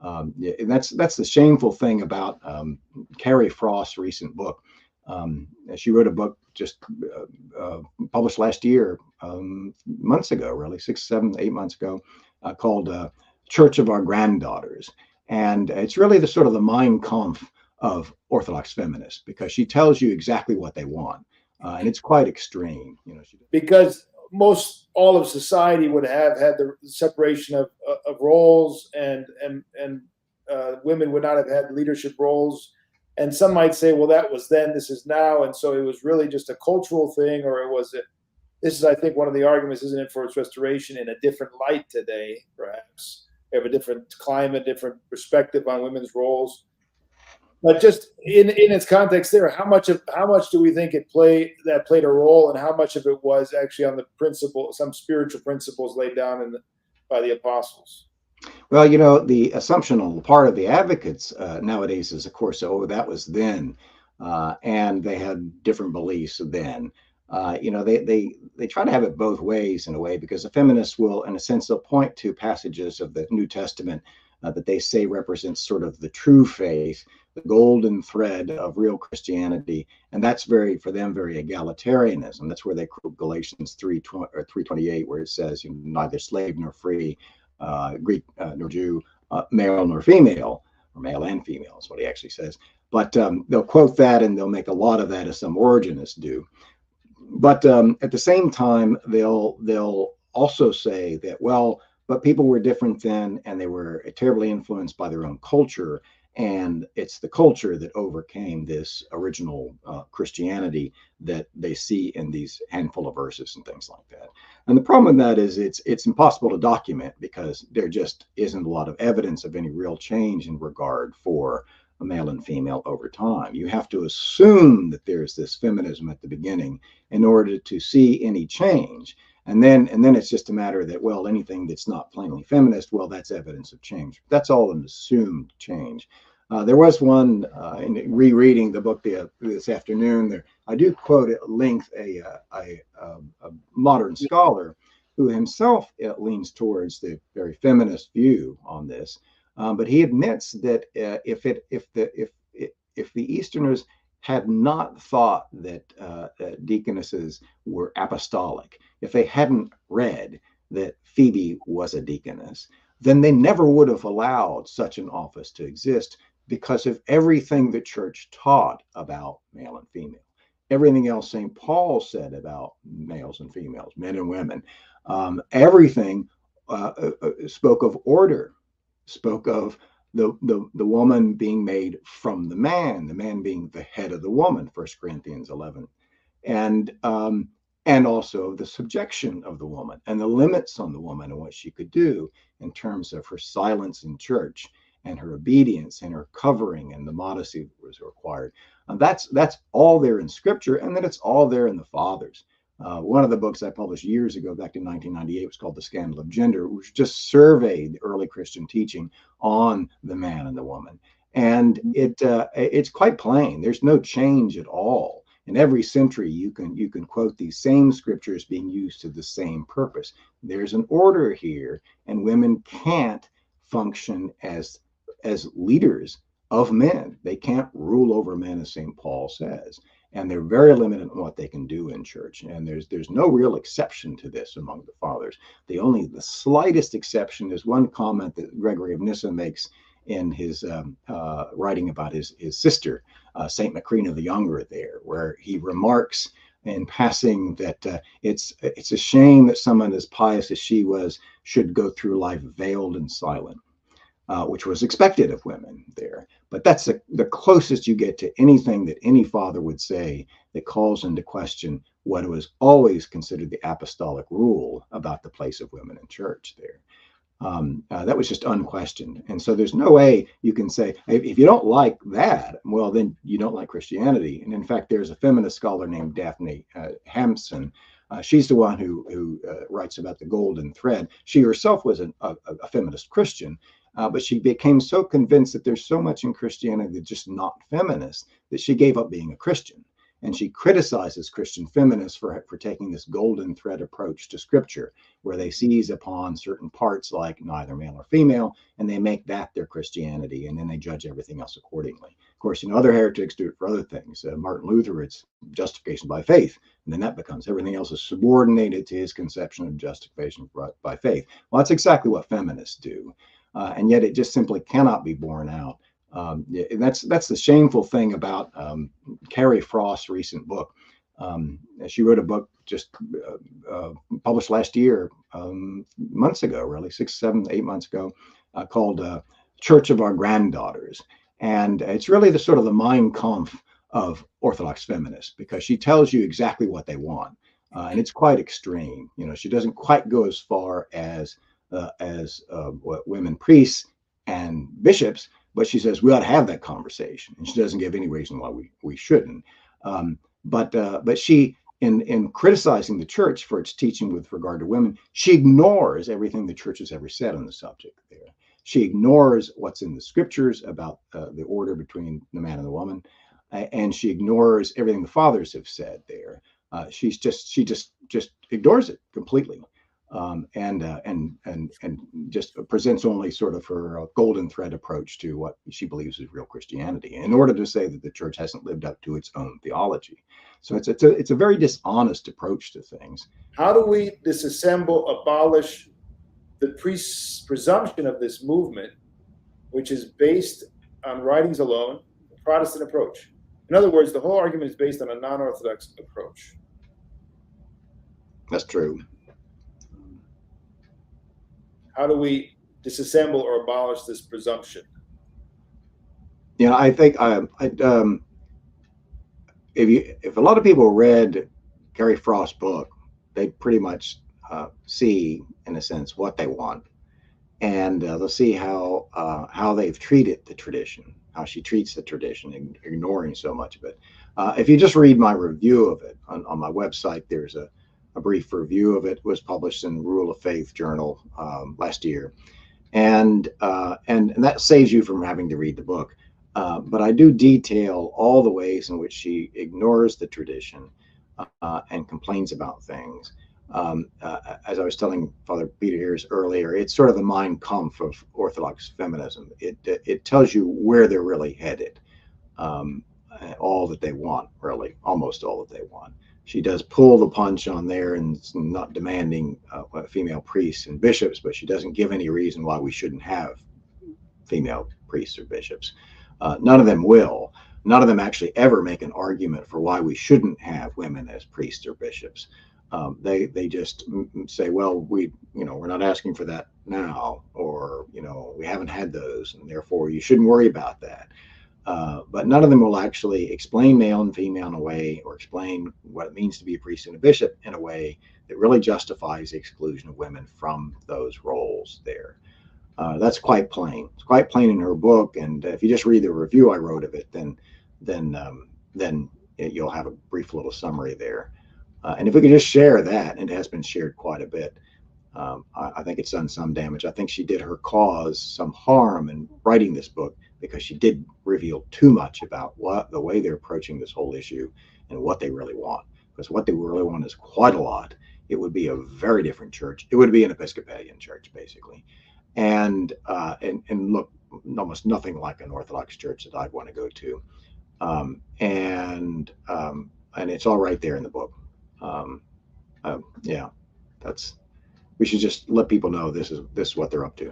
And that's the shameful thing about Carrie Frost's recent book. She wrote a book just published last year, months ago, really 6, 7, 8 months ago, called "Church of Our Granddaughters," and it's really the sort of the Mein Kampf of Orthodox feminists, because she tells you exactly what they want, and it's quite extreme. Because most all of society would have had the separation of roles, and women would not have had leadership roles. And some might say, well, that was then, this is now. And so it was really just a cultural thing, or it was this is, I think, one of the arguments, isn't it, for its restoration in a different light today, perhaps. We have a different climate, different perspective on women's roles. But just in its context there, how much do we think played a role, and how much of it was actually on the principle, some spiritual principles laid down by the apostles? Well, the assumptional part of the advocates nowadays is, of course, that was then, and they had different beliefs then. They try to have it both ways in a way, because the feminists will, in a sense, they'll point to passages of the New Testament that they say represents sort of the true faith, the golden thread of real Christianity, and that's for them very egalitarianism. That's where they quote Galatians 3:20 or 3:28, where it says, neither slave nor free, Greek nor Jew, male nor female, or male and female is what he actually says. But they'll quote that, and they'll make a lot of that, as some Origenists do. But at the same time, they'll also say that, well, but people were different then, and they were terribly influenced by their own culture, and it's the culture that overcame this original Christianity that they see in these handful of verses and things like that. And the problem with that is it's impossible to document, because there just isn't a lot of evidence of any real change in regard for a male and female over time. You have to assume that there's this feminism at the beginning in order to see any change. And then it's just a matter that, well, anything that's not plainly feminist, well, that's evidence of change. That's all an assumed change. There was one, in rereading the book this afternoon, I do quote at length a modern scholar who himself leans towards the very feminist view on this. But he admits that if the Easterners had not thought that deaconesses were apostolic, if they hadn't read that Phoebe was a deaconess, then they never would have allowed such an office to exist, because of everything the church taught about male and female, everything else St. Paul said about males and females, men and women, everything spoke of order, spoke of the woman being made from the man being the head of the woman, 1 Corinthians 11, and also the subjection of the woman and the limits on the woman and what she could do in terms of her silence in church and her obedience and her covering and the modesty that was required. That's all there in Scripture, and then it's all there in the Fathers. One of the books I published years ago, back in 1998, was called The Scandal of Gender, which just surveyed the early Christian teaching on the man and the woman. And it's quite plain. There's no change at all. In every century, you can quote these same scriptures being used to the same purpose. There's an order here, and women can't function as leaders of men. They can't rule over men, as St. Paul says. And they're very limited in what they can do in church. And there's no real exception to this among the fathers. The slightest exception is one comment that Gregory of Nyssa makes in his writing about his sister, Saint Macrina the Younger, there, where he remarks in passing that it's a shame that someone as pious as she was should go through life veiled and silent. Which was expected of women there. But that's the closest you get to anything that any father would say that calls into question what was always considered the apostolic rule about the place of women in church there. That was just unquestioned. And so there's no way you can say, if you don't like that, well, then you don't like Christianity. And in fact, there's a feminist scholar named Daphne Hampson. She's the one who writes about the golden thread. She herself was a feminist Christian, but she became so convinced that there's so much in Christianity that's just not feminist that she gave up being a Christian. And she criticizes Christian feminists for taking this golden thread approach to scripture, where they seize upon certain parts like neither male or female, and they make that their Christianity, and then they judge everything else accordingly. Of course, other heretics do it for other things. Martin Luther, it's justification by faith, and then that becomes everything else is subordinated to his conception of justification by faith. Well, that's exactly what feminists do, and yet it just simply cannot be borne out. That's the shameful thing about Carrie Frost's recent book. She wrote a book just published last year, months ago, really 6, 7, 8 months ago, called "Church of Our Granddaughters," and it's really the sort of the Mein Kampf of Orthodox feminists, because she tells you exactly what they want, and it's quite extreme. She doesn't quite go as far as women priests and bishops, but she says we ought to have that conversation, and she doesn't give any reason why we shouldn't. But she, in criticizing the church for its teaching with regard to women, she ignores everything the church has ever said on the subject there. She ignores what's in the scriptures about the order between the man and the woman, and she ignores everything the fathers have said there. She just ignores it completely. And just presents only sort of her golden thread approach to what she believes is real Christianity, in order to say that the church hasn't lived up to its own theology. So it's a very dishonest approach to things. How do we disassemble, abolish the presumption of this movement, which is based on writings alone, the Protestant approach? In other words, the whole argument is based on a non-Orthodox approach. That's true. How do we disassemble or abolish this presumption? I think if a lot of people read Carrie Frost's book, they pretty much see, in a sense, what they want, and they'll see how they've treated the tradition, how she treats the tradition, ignoring so much of it. If you just read my review of it on my website, there's a brief review of it. Was published in Rule of Faith Journal last year, and that saves you from having to read the book. But I do detail all the ways in which she ignores the tradition and complains about things. As I was telling Father Peter Heers earlier, it's sort of the Mein Kampf of Orthodox feminism. It tells you where they're really headed, all that they want, really, almost all that they want. She does pull the punch on there and not demanding female priests and bishops, but she doesn't give any reason why we shouldn't have female priests or bishops. None of them will. None of them actually ever make an argument for why we shouldn't have women as priests or bishops. They just say, well, we're not asking for that now, or we haven't had those, and therefore you shouldn't worry about that. But none of them will actually explain male and female in a way, or explain what it means to be a priest and a bishop in a way that really justifies the exclusion of women from those roles there. That's quite plain. It's quite plain in her book, and if you just read the review I wrote of it, then you'll have a brief little summary there. And if we could just share that, and it has been shared quite a bit, I think it's done some damage. I think she did her cause some harm in writing this book, because she did reveal too much about the way they're approaching this whole issue and what they really want. Because what they really want is quite a lot. It would be a very different church. It would be an Episcopalian church, basically, and look almost nothing like an Orthodox church that I'd want to go to. And it's all right there in the book. Yeah, we should just let people know this is what they're up to.